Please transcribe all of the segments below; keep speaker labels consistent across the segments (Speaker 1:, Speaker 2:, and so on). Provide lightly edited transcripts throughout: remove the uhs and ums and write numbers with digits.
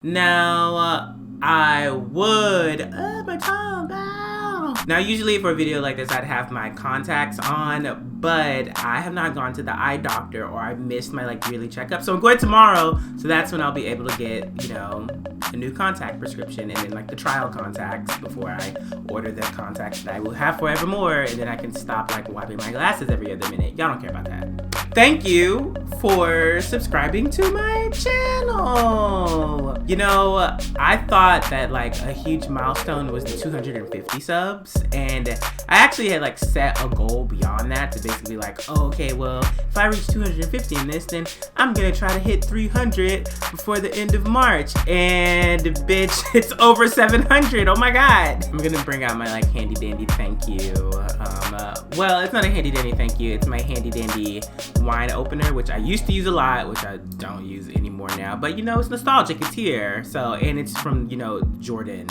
Speaker 1: Now, I would, my tongue, ow. Now, usually for a video like this, I'd have my contacts on, but I have not gone to the eye doctor, or I missed my yearly checkup. So I'm going tomorrow, so that's when I'll be able to get, you know, a new contact prescription, and then the trial contacts before I order the contacts that I will have forevermore, and then I can stop wiping my glasses every other minute. Y'all don't care about that. Thank you for subscribing to my channel. You know, I thought that a huge milestone was the 250 subs, and I actually had set a goal beyond that to basically oh, okay, well, if I reach 250 in this, then I'm gonna try to hit 300 before the end of March. And bitch, it's over 700. Oh my god. I'm gonna bring out my handy dandy thank you. Well, it's not a handy dandy thank you, it's my handy dandy wine opener, which I used to use a lot, which I don't use anymore now, but you know, it's nostalgic, it's here. So, and it's from, you know, Jordan.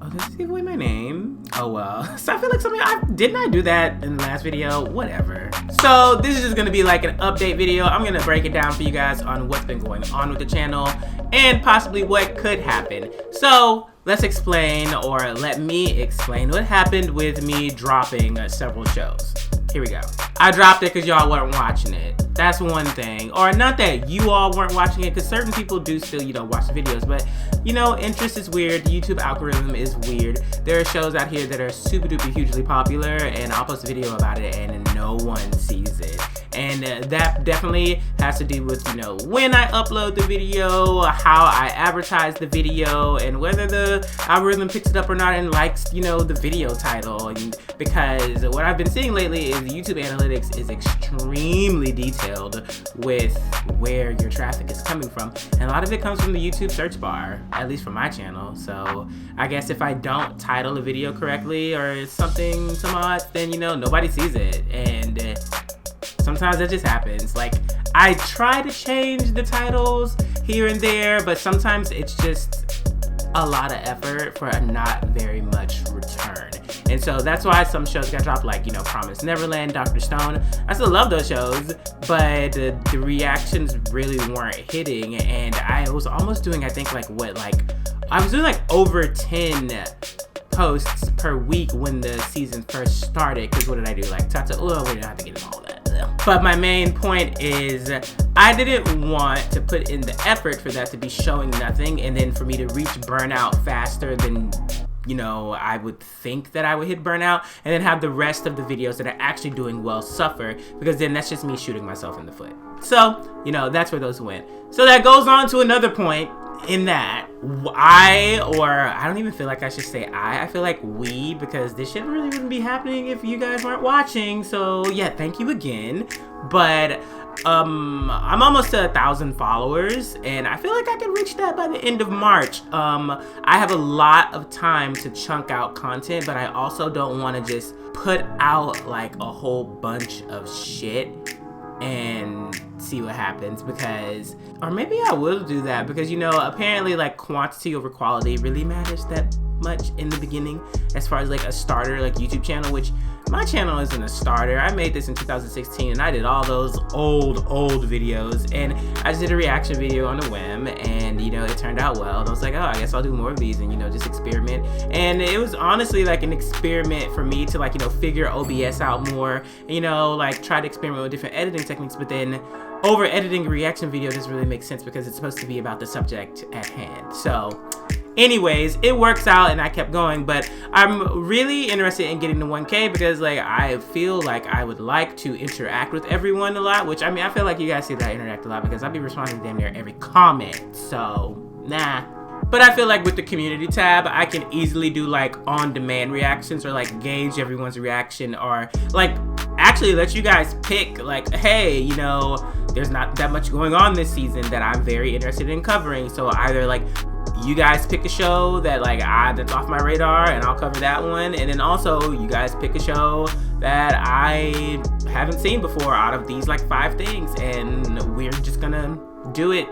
Speaker 1: Oh, does it give away my name? Oh well. So I feel like didn't I do that in the last video? Whatever. So this is just gonna be an update video. I'm gonna break it down for you guys on what's been going on with the channel and possibly what could happen. So let's explain, or let me explain what happened with me dropping several shows. Here we go. I dropped it because y'all weren't watching it. That's one thing. Or not that you all weren't watching it, because certain people do still, you know, watch the videos. But, you know, interest is weird. The YouTube algorithm is weird. There are shows out here that are super duper hugely popular, and I'll post a video about it and no one sees it. And that definitely has to do with, you know, when I upload the video, how I advertise the video, and whether the algorithm picks it up or not and likes, you know, the video title. And because what I've been seeing lately is the YouTube analytics is extremely detailed with where your traffic is coming from. And a lot of it comes from the YouTube search bar, at least for my channel. So I guess if I don't title a video correctly or something, some odds, then, you know, nobody sees it. And sometimes that just happens. I try to change the titles here and there, but sometimes it's just a lot of effort for not very much return. And so that's why some shows got dropped, you know, Promised Neverland, Dr. Stone. I still love those shows, but the reactions really weren't hitting. And I was almost doing, I think, I was doing over 10 posts per week when the season first started. Because what did I do? We didn't have to get into all that. But my main point is I didn't want to put in the effort for that to be showing nothing, and then for me to reach burnout faster than, you know, I would think that I would hit burnout, and then have the rest of the videos that are actually doing well suffer, because then that's just me shooting myself in the foot. So, you know, that's where those went. So that goes on to another point, in that I don't even feel like I should say I feel like we, because this shit really wouldn't be happening if you guys weren't watching. So yeah, thank you again. But I'm almost to 1,000 followers, and I feel like I can reach that by the end of March. I have a lot of time to chunk out content, but I also don't want to just put out a whole bunch of shit and see what happens, because, or maybe I will do that, because, you know, apparently quantity over quality really matters that much in the beginning, as far as a starter YouTube channel, which my channel isn't a starter. I made this in 2016, and I did all those old videos, and I just did a reaction video on a whim, and, you know, it turned out well, and I was like, oh, I guess I'll do more of these, and, you know, just experiment. And it was honestly an experiment for me to you know, figure OBS out more, and, you know, try to experiment with different editing techniques. But then over editing a reaction video doesn't really make sense, because it's supposed to be about the subject at hand. So anyways, it works out, and I kept going. But I'm really interested in getting to 1K, because I feel like I would like to interact with everyone a lot, which, I mean, I feel like you guys see that I interact a lot, because I'll be responding to damn near every comment. So nah. But I feel like with the community tab, I can easily do on-demand reactions, or gauge everyone's reaction, or actually let you guys pick hey, you know, there's not that much going on this season that I'm very interested in covering. So either you guys pick a show that that's off my radar, and I'll cover that one, and then also you guys pick a show that I haven't seen before out of these 5 things, and we're just gonna do it.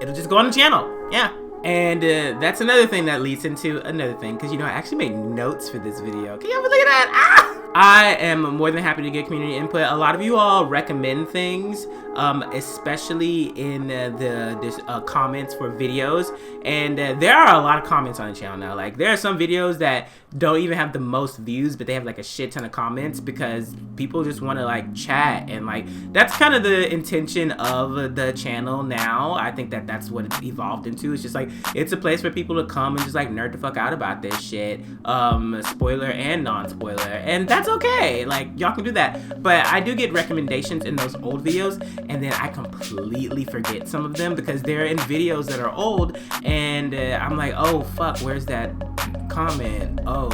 Speaker 1: It'll just go on the channel. Yeah. And that's another thing that leads into another thing, because, you know, I actually made notes for this video. Can y'all look at that? I am more than happy to get community input. A lot of you all recommend things, especially in the comments for videos, and there are a lot of comments on the channel now. Like, there are some videos that don't even have the most views, but they have like a shit ton of comments because people just want to like chat, and like that's kind of the intention of the channel now. I think that that's what it's evolved into. It's just like, it's a place for people to come and just like nerd the fuck out about this shit, spoiler and non-spoiler, and that's okay. Like, y'all can do that. But I do get recommendations in those old videos, and then I completely forget some of them because they're in videos that are old, and I'm like, oh fuck, where's that comment? Oh,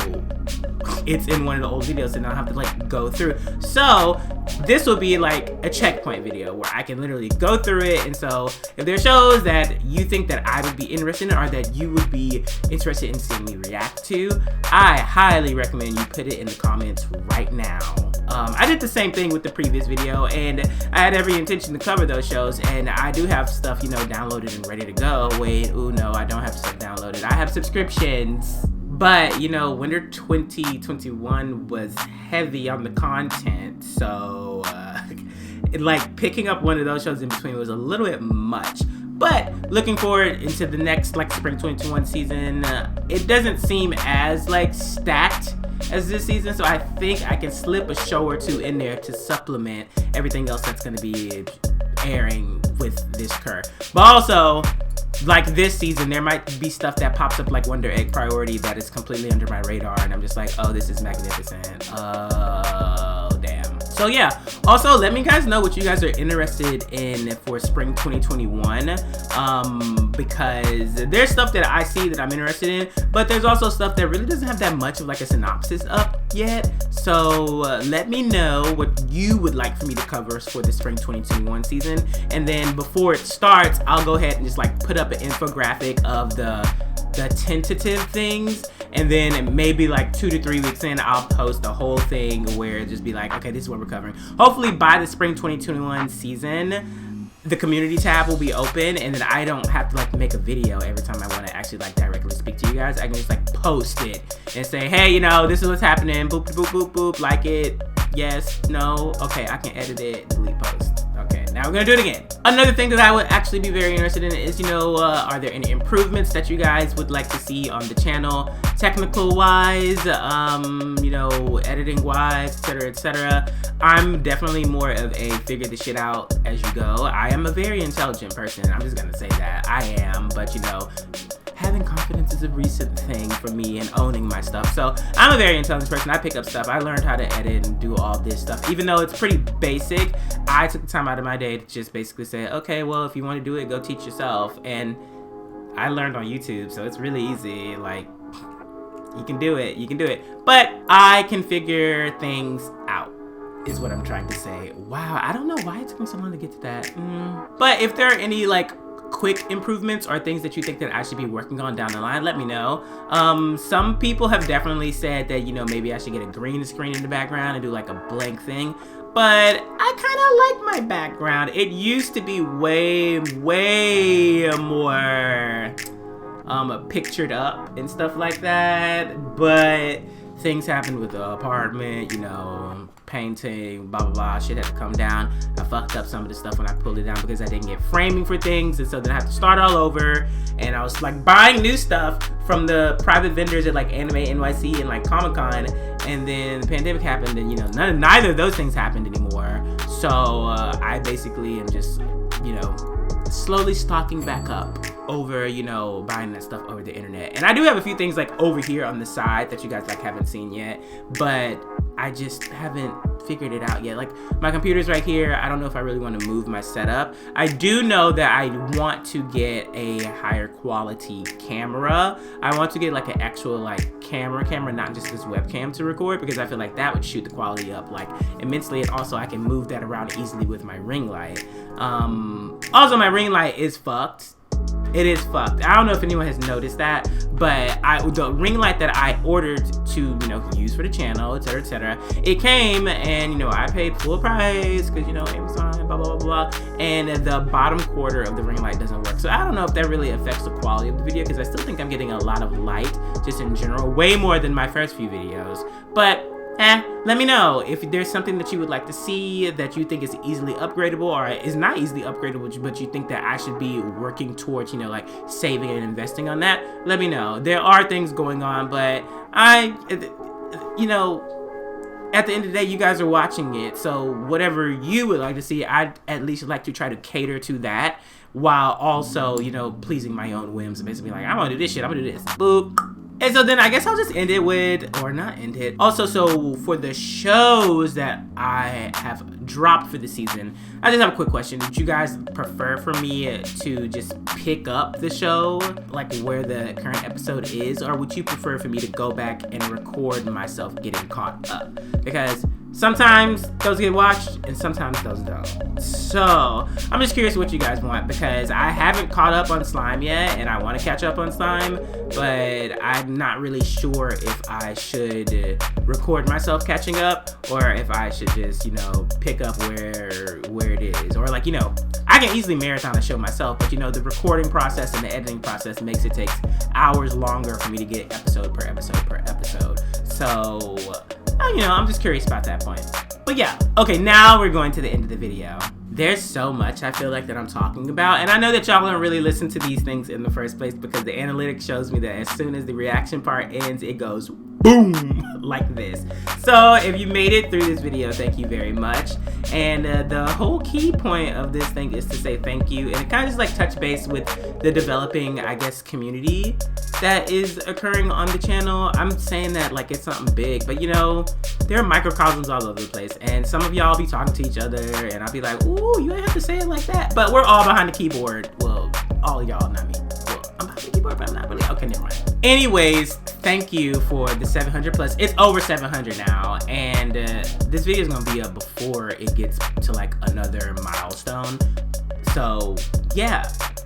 Speaker 1: it's in one of the old videos, and I'll have to like go through. So this will be like a checkpoint video where I can literally go through it. And so if there are shows that you think that I would be interested in, or that you would be interested in seeing me react to, I highly recommend you put it in the comments right now. I did the same thing with the previous video, and I had every intention to cover those shows, and I do have stuff, you know, downloaded and ready to go. Wait, ooh, no, I don't have stuff downloaded. I have subscriptions. But, you know, winter 2021 was heavy on the content, so like picking up one of those shows in between was a little bit much. But looking forward into the next like spring 2021 season, it doesn't seem as like stacked as this season, so I think I can slip a show or two in there to supplement everything else that's going to be airing with this curve. But also, like this season, there might be stuff that pops up like Wonder Egg Priority that is completely under my radar, and I'm just like, oh, this is magnificent. Oh, damn. So yeah, also let me guys know what you guys are interested in for spring 2021, because there's stuff that I see that I'm interested in, but there's also stuff that really doesn't have that much of like a synopsis up yet. So let me know what you would like for me to cover for the spring 2021 season, and then before it starts, I'll go ahead and just like put up an infographic of the tentative things, and then maybe like 2 to 3 weeks in, I'll post a whole thing where it just be like, okay, this is what we're covering. Hopefully by the spring 2021 season, the community tab will be open, and then I don't have to like make a video every time I want to actually like directly speak to you guys. I can just like post it and say, hey, you know, this is what's happening, boop boop boop boop, like it, yes, no, okay, I can edit it, delete post. Okay, now we're gonna do it again. Another thing that I would actually be very interested in is, you know, are there any improvements that you guys would like to see on the channel, technical wise, you know, editing wise, etc, etc. I'm definitely more of a figure the shit out as you go. I am a very intelligent person, I'm just gonna say that. I am, but you know, having confidence is a recent thing for me and owning my stuff. So I'm a very intelligent person. I pick up stuff. I learned how to edit and do all this stuff. Even though it's pretty basic, I took the time out of my day to just basically say, okay, well, if you want to do it, go teach yourself. And I learned on YouTube, so it's really easy. Like, you can do it. You can do it. But I can figure things out, is what I'm trying to say. Wow, I don't know why it took me so long to get to that. But if there are any like quick improvements or things that you think that I should be working on down the line, let me know. Some people have definitely said that, you know, maybe I should get a green screen in the background and do like a blank thing, but I kind of like my background. It used to be way more pictured up and stuff like that, but things happened with the apartment, you know, painting, blah blah blah, shit had to come down. I fucked up some of the stuff when I pulled it down because I didn't get framing for things, and so then I have to start all over, and I was like buying new stuff from the private vendors at like Anime NYC and like Comic-Con, and then the pandemic happened, and you know, neither of those things happened anymore. So I basically am just, you know, slowly stocking back up over, you know, buying that stuff over the internet. And I do have a few things like over here on the side that you guys like haven't seen yet, but I just haven't figured it out yet. Like, my computer's right here. I don't know if I really want to move my setup. I do know that I want to get a higher quality camera. I want to get like an actual like camera, not just this webcam to record, because I feel like that would shoot the quality up like immensely, and also I can move that around easily with my ring light. Also, my ring light is fucked. It is fucked. I don't know if anyone has noticed that, but the ring light that I ordered to, you know, use for the channel, etc, etc, it came, and you know, I paid full price because, you know, Amazon, blah blah blah blah, and the bottom quarter of the ring light doesn't work. So I don't know if that really affects the quality of the video, because I still think I'm getting a lot of light just in general, way more than my first few videos. But Let me know if there's something that you would like to see that you think is easily upgradable or is not easily upgradable, but you think that I should be working towards, you know, like saving and investing on that. Let me know. There are things going on, but you know, at the end of the day, you guys are watching it. So whatever you would like to see, I'd at least like to try to cater to that while also, you know, pleasing my own whims. Basically like, I want to do this shit, I'm gonna do this. Boop. And so then I guess I'll just end it with, or not end it. Also, so for the shows that I have dropped for the season, I just have a quick question. Would you guys prefer for me to just pick up the show, like where the current episode is, or would you prefer for me to go back and record myself getting caught up? Because sometimes those get watched and sometimes those don't. So I'm just curious what you guys want, because I haven't caught up on Slime yet and I want to catch up on Slime, but I'm not really sure if I should record myself catching up or if I should just, you know, pick up where it is. Or like, you know, I can easily marathon a show myself, but you know, the recording process and the editing process makes it take hours longer for me to get episode per episode per episode. So you know, I'm just curious about that point. But yeah, okay, now we're going to the end of the video. There's so much I feel like that I'm talking about, and I know that y'all don't really listen to these things in the first place because the analytics shows me that as soon as the reaction part ends, it goes boom, like this. So if you made it through this video, thank you very much. And the whole key point of this thing is to say thank you, and it kind of just like touch base with the developing, I guess, community that is occurring on the channel. I'm saying that like it's something big, but you know, there are microcosms all over the place, and some of y'all be talking to each other, and I'll be like, ooh, you ain't have to say it like that. But we're all behind the keyboard. Well, all of y'all, not me. Well, I'm behind the keyboard, but I'm not really. Okay, never mind. Anyways, thank you for the 700 plus. It's over 700 now, and this video is gonna be up before it gets to like another milestone. So yeah,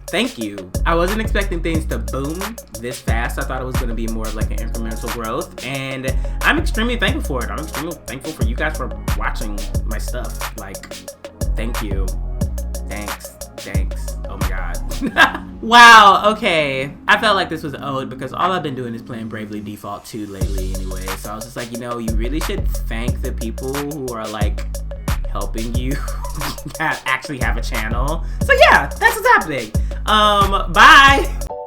Speaker 1: thank you. I wasn't expecting things to boom this fast. I thought it was gonna be more of like an incremental growth, and I'm extremely thankful for it. I'm extremely thankful for you guys for watching my stuff. Like, thank you. Thanks. Oh my god. Wow, okay. I felt like this was owed because all I've been doing is playing Bravely Default 2 lately anyway. So I was just like, you know, you really should thank the people who are like helping you actually have a channel. So yeah, that's what's happening. Bye.